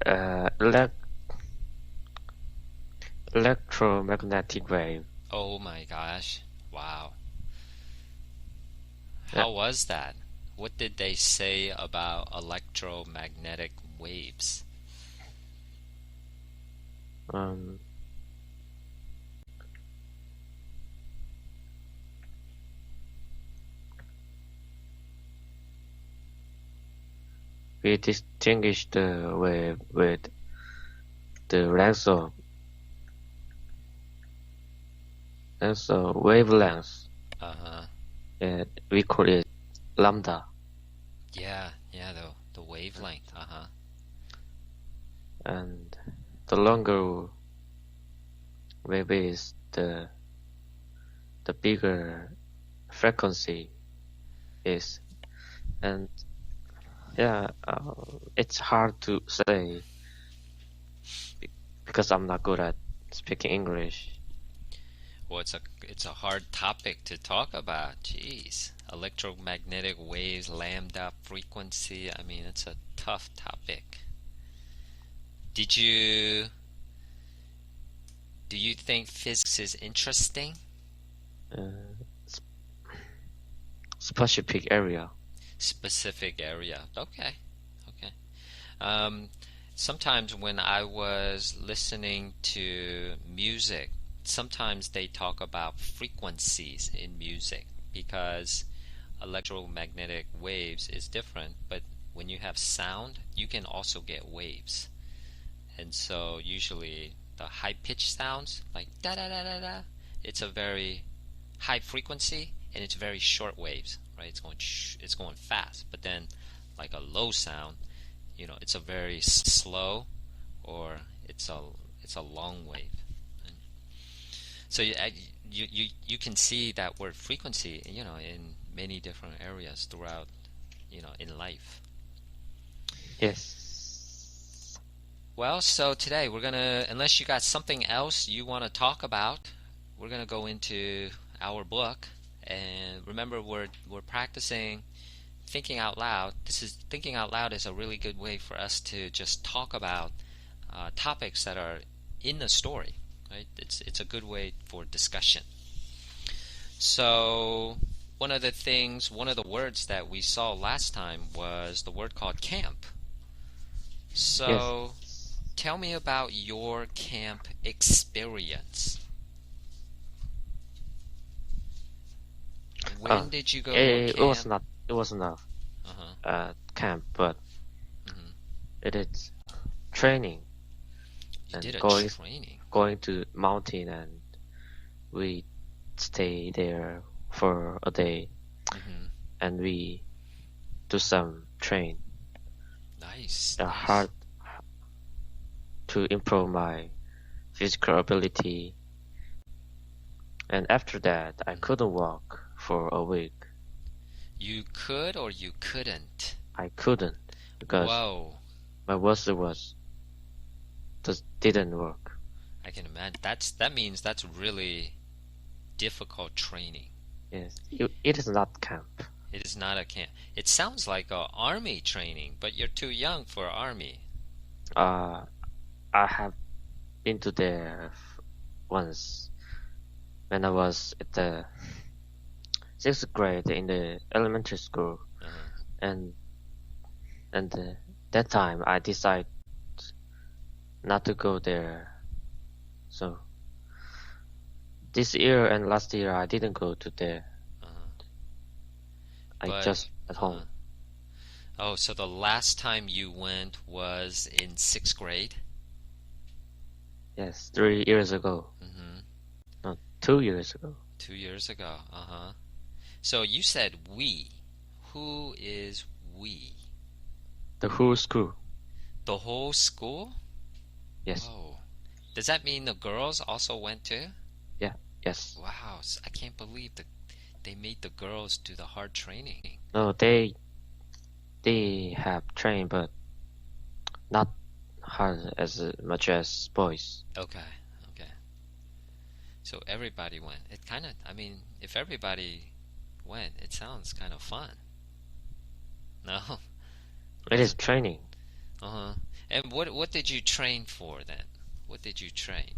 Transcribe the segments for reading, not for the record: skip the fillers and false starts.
Uh, electromagnetic wave. Oh my gosh. Wow. Yeah. How was that? What did they say about electromagnetic waves? Um, we distinguish the wave with the length of wavelength. Uh-huh. We call it lambda, Yeah, yeah, the wavelength. Uh-huh. and the longer wave is, the bigger frequency is. And yeah, it's hard to say because I'm not good at speaking English. Well, it's a hard topic to talk about. Jeez. Electromagnetic waves, lambda frequency. I mean, it's a tough topic. Did you do you think physics is interesting? Uh, Specific area. Specific area. Okay. Okay. Um, Sometimes when I was listening to music, sometimes they talk about frequencies in music because electromagnetic waves is different, but when you have sound, you can also get waves. And so usually the high pitched sounds like da da da da da, it's a very high frequency and it's very short waves, right? It's going fast. But then like a low sound, it's a very slow or it's a long wave. And so you can see that word frequency, in many different areas throughout, in life. Yes. Well, so today we're gonna, unless you got something else you want to talk about, we're gonna go into our book. And remember, we're practicing thinking out loud. Thinking out loud is a really good way for us to just talk about topics that are in the story. Right? It's a good way for discussion. So one of the words that we saw last time was the word called camp. Yes. So tell me about your camp experience. When did you go to a It was camp? not. It was not Uh-huh. camp, but Hmm. it is training You did and a going training. going to mountain, and we stay there for a day, Hmm. and we do some train. Nice, nice. Hard to improve my physical ability, and after that I Hmm. couldn't walk for a week. You could or you couldn't? I couldn't because Whoa. my muscle was just didn't work. I can imagine. That means that's really difficult training. Yes, it is not camp. It is not a camp. It sounds like a army training, but you're too young for army. Uh, I have been to there once when I was at the sixth grade in the elementary school, Uh-huh. and that time I decided not to go there. So this year and last year I didn't go to there. Uh-huh. I But just at uh-huh. home. Oh, so the last time you went was in sixth grade? Yes, 3 years ago. Mm-hmm. No, 2 years ago. 2 years ago. Uh-huh. So you said we. Who is we? The whole school. The whole school? Yes. Whoa. Does that mean the girls also went too? Yeah. Yes. Wow, I can't believe that they made the girls do the hard training. No, they have trained, but not hard as much as boys. Okay, okay. So everybody went. It kind of, I mean, if everybody went, it sounds kind of fun. No? It is training. Uh-huh. And what did you train for then? What did you train?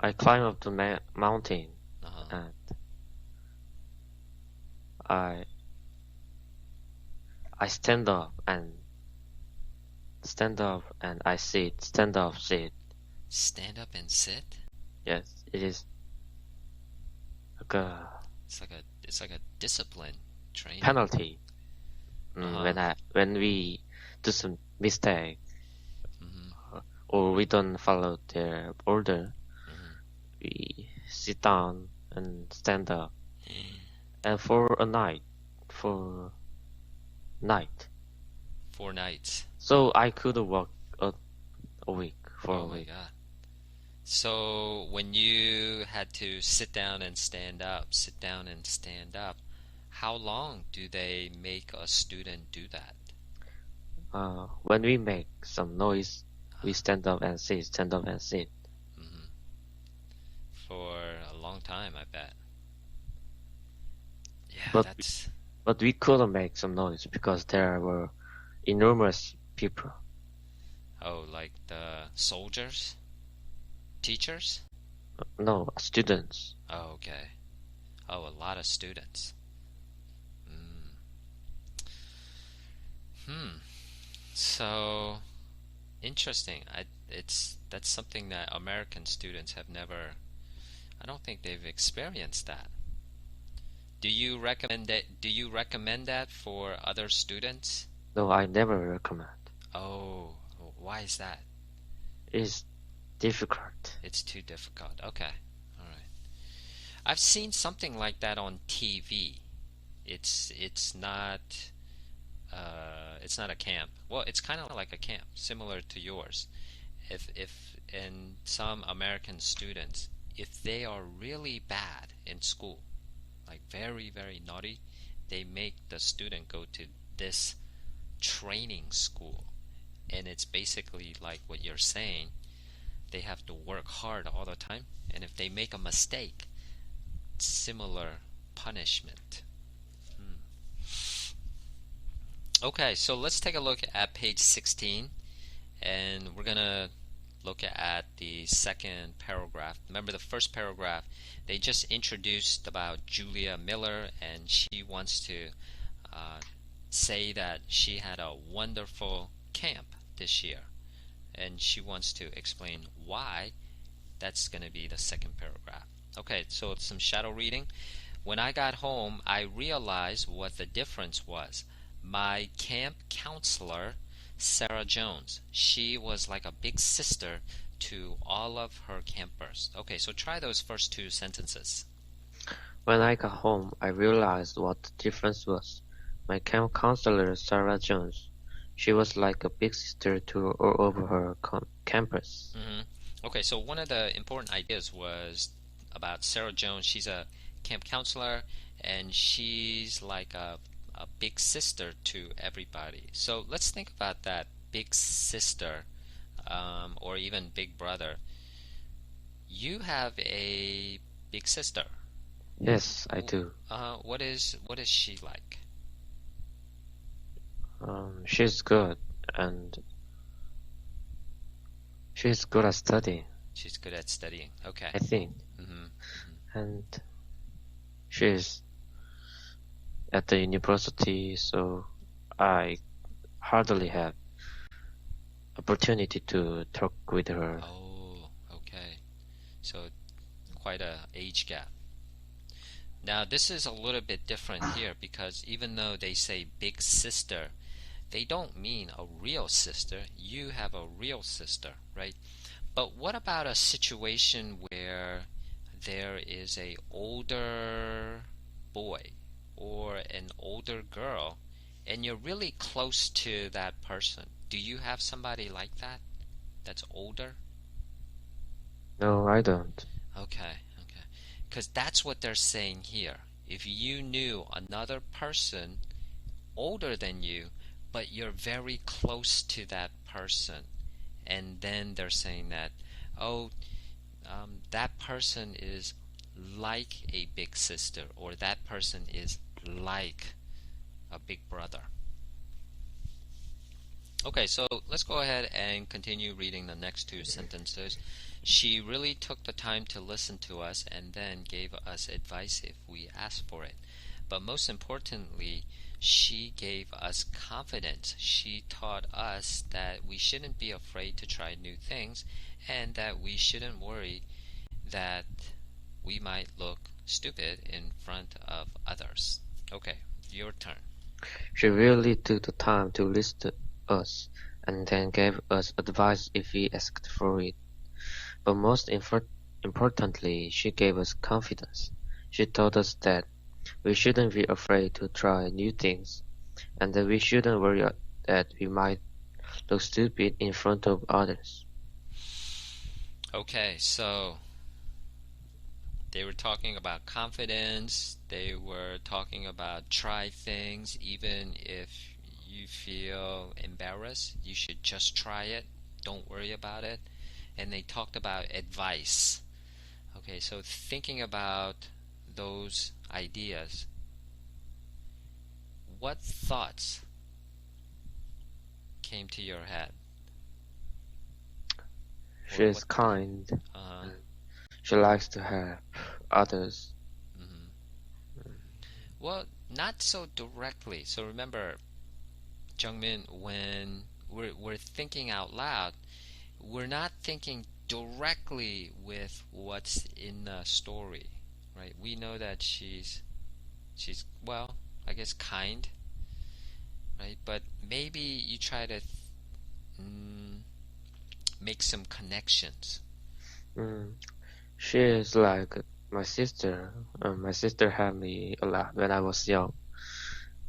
I climb up the mountain Uh-huh. and I I stand up and I sit, stand up, sit. Stand up and sit? Yes, it is like a It's like a discipline training. penalty. Uh-huh. When we do some mistake Mm-hmm. or we don't follow their order, Mm-hmm. we sit down and stand up. And for for night. 4 nights. So I could work a week for Oh a my week. God. So when you had to sit down and stand up, sit down and stand up, how long do they make a student do that? When we make some noise, we Uh, stand up and sit, stand up and sit. mhm. For a long time, I bet. Yeah, But that's. but we couldn't make some noise because there were enormous people. Oh, like the soldiers? Teachers? No, students. Oh, okay. Oh, a lot of students. Mm. Hmm. So interesting. That's something that American students have never. I don't think they've experienced that. Do you recommend that for other students? No, I never recommend. Oh, why is that? It's difficult. It's too difficult. Okay. All right. I've seen something like that on TV. It's not it's not a camp. Well, it's kind of like a camp, similar to yours. If and some American students, if they are really bad in school, like very, very naughty, they make the student go to this training school. And it's basically like what you're saying. They have to work hard all the time. And if they make a mistake, similar punishment. Hmm. Okay, so let's take a look at page 16. And we're going to look at the second paragraph. Remember the first paragraph, they just introduced about Julia Miller, and she wants to uh, say that she had a wonderful camp this year, and she wants to explain why. That's going to be the second paragraph. Okay, so some shadow reading. When I got home, I realized what the difference was. My camp counselor, Sarah Jones, she was like a big sister to all of her campers. Okay, so try those first two sentences. When I got home, I realized what the difference was. My camp counselor, Sarah Jones, she was like a big sister to all of her campers. Hmm. Okay, so one of the important ideas was about Sarah Jones. She's a camp counselor, and she's like a big sister to everybody. So let's think about that big sister, or even big brother. You have a big sister. Yes, I do. What is she like? She's good, and she's good at studying, She's good at studying. Okay. I think. Hmm. And she's at the university, so I hardly have opportunity to talk with her. Oh, okay. So quite a age gap. Now this is a little bit different here because even though they say big sister, they don't mean a real sister. You have a real sister, right? But what about a situation where there is a older boy or an older girl and you're really close to that person? Do you have somebody like that that's older? No, I don't. Okay, okay. Because that's what they're saying here. If you knew another person older than you, but you're very close to that person, and then they're saying that, oh, that person is like a big sister, or that person is like a big brother. Okay, so let's go ahead and continue reading the next two sentences. She really took the time to listen to us and then gave us advice if we asked for it. But most importantly, she gave us confidence. She taught us that we shouldn't be afraid to try new things and that we shouldn't worry that we might look stupid in front of others. Okay, your turn. She really took the time to listen to us and then gave us advice if we asked for it. But most importantly, she gave us confidence. She told us that we shouldn't be afraid to try new things and that we shouldn't worry that we might look stupid in front of others. Okay, so they were talking about confidence. They were talking about try things. Even if you feel embarrassed, you should just try it. Don't worry about it. And they talked about advice. Okay, so thinking about those ideas, what thoughts came to your head? She is kind. Uh-huh. She likes to help others. Mm-hmm. Well, not so directly. So remember, Jungmin, when we're thinking out loud, we're not thinking directly with what's in the story, right? We know that she's well, I guess kind, right? But maybe you try to make some connections. Mm. She is like my sister. My sister helped me a lot when I was young,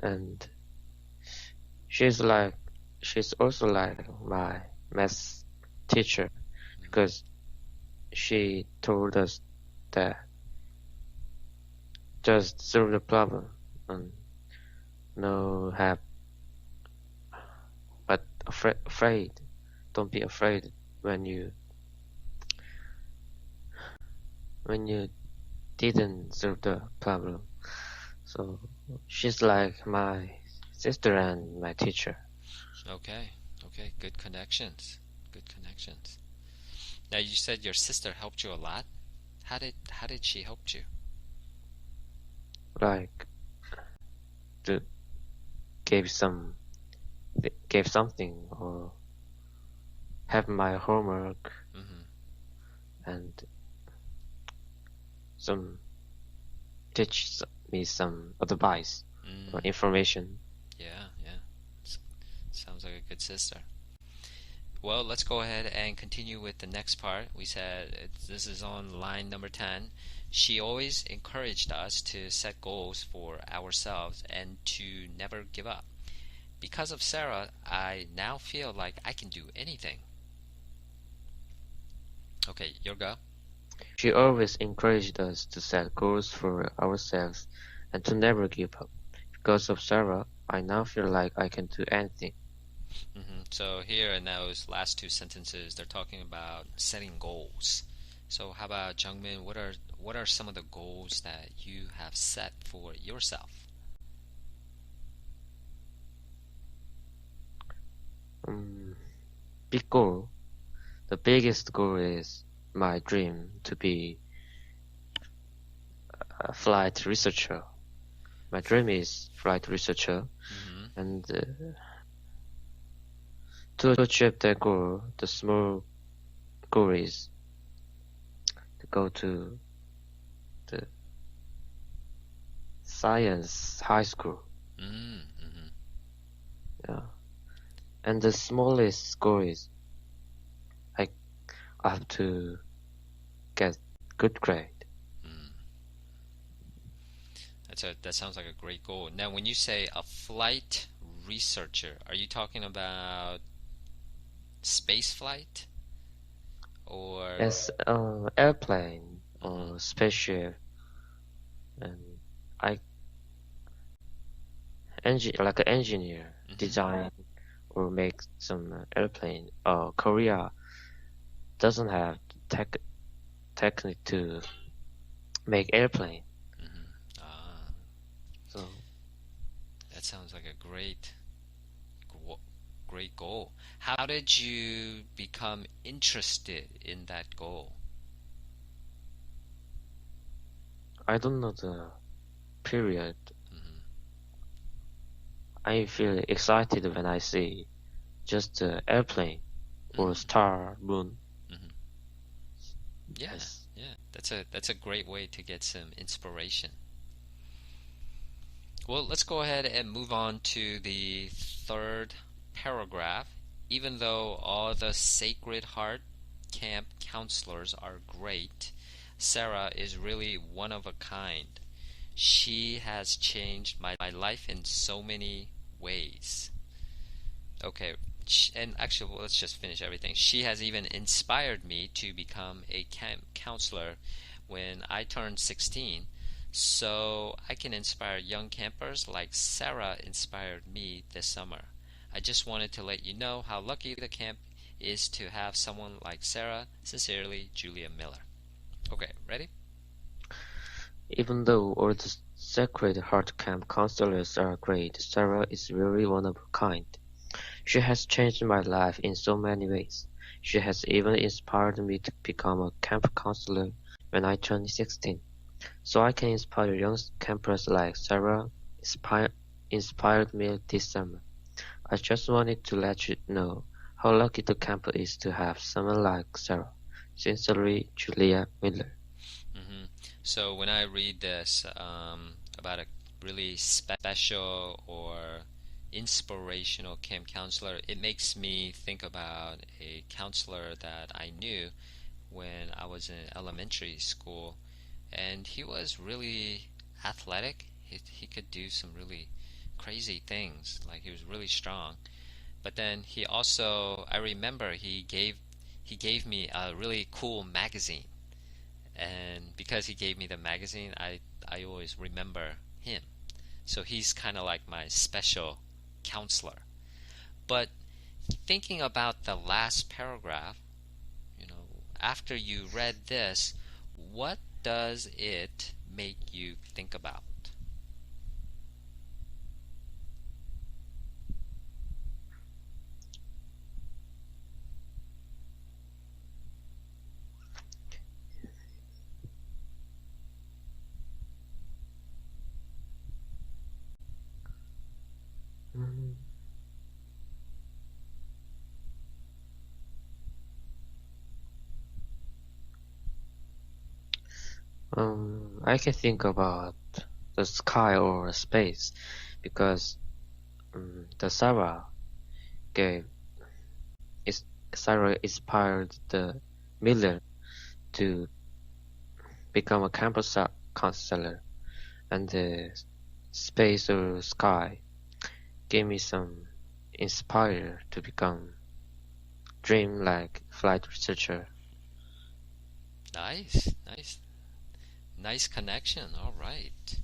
and she's also like my math teacher because she told us that just solve the problem and no have but afraid. Don't be afraid when you didn't solve the problem. So she's like my sister and my teacher. Okay, okay, good connections. Good connections. Now you said your sister helped you a lot. How did she help you? Like to gave something or have my homework Mm-hmm. and some teach me some advice or information. Yeah, yeah. Sounds like a good sister. Well, let's go ahead and continue with the next part. We said this is on line number 10. She always encouraged us to set goals for ourselves and to never give up. Because of Sarah, I now feel like I can do anything. Okay, your go. She always encouraged us to set goals for ourselves and to never give up. Because of Sarah, I now feel like I can do anything. So here in those last two sentences, they're talking about setting goals. So how about Jungmin? What are some of the goals that you have set for yourself? Big goal. The biggest goal is my dream to be a flight researcher. My dream is flight researcher, and to achieve that goal, the small goal is to go to the science high school. Yeah, and the smallest goal is I have to get good grade. That sounds like a great goal. Now, when you say a flight researcher, are you talking about space flight or Yes, airplane or spaceship, and like an engineer design or make some airplane. Korea doesn't have technique to make airplane. So that sounds like a great great goal. How did you become interested in that goal? I don't know the period. Hmm. I feel excited when I see just an airplane or Mm. star, moon. Hmm. Yeah, Yes. yeah. That's a great way to get some inspiration. Well, let's go ahead and move on to the third paragraph. Even though all the Sacred Heart camp counselors are great, Sarah is really one of a kind. She has changed my life in so many ways. Okay, and actually, well, let's just finish everything. She has even inspired me to become a camp counselor when I turned 16, so I can inspire young campers like Sarah inspired me this summer. I just wanted to let you know how lucky the camp is to have someone like Sarah. Sincerely, Julia Miller. Okay, ready? Even though all the Sacred Heart Camp counselors are great, Sarah is really one of a kind. She has changed my life in so many ways. She has even inspired me to become a camp counselor when I turned 16. So I can inspire young campers like Sarah inspired me this summer. I just wanted to let you know how lucky the camp is to have someone like Sarah. Sincerely, Julia Miller. Hmm. So when I read this about a really special or inspirational camp counselor, it makes me think about a counselor that I knew when I was in elementary school, and he was really athletic. He could do some really crazy things, like he was really strong. But then he also, I remember he gave me a really cool magazine, and because he gave me the magazine, I always remember him. So he's kind of like my special counselor. But thinking about the last paragraph, after you read this, what does it make you think about? Mm, I can think about the sky or space because the gave is Sarah inspired the Miller to become a campus counselor, and the space or sky gave me some inspire to become dream like flight researcher. Nice, nice, nice connection. All right.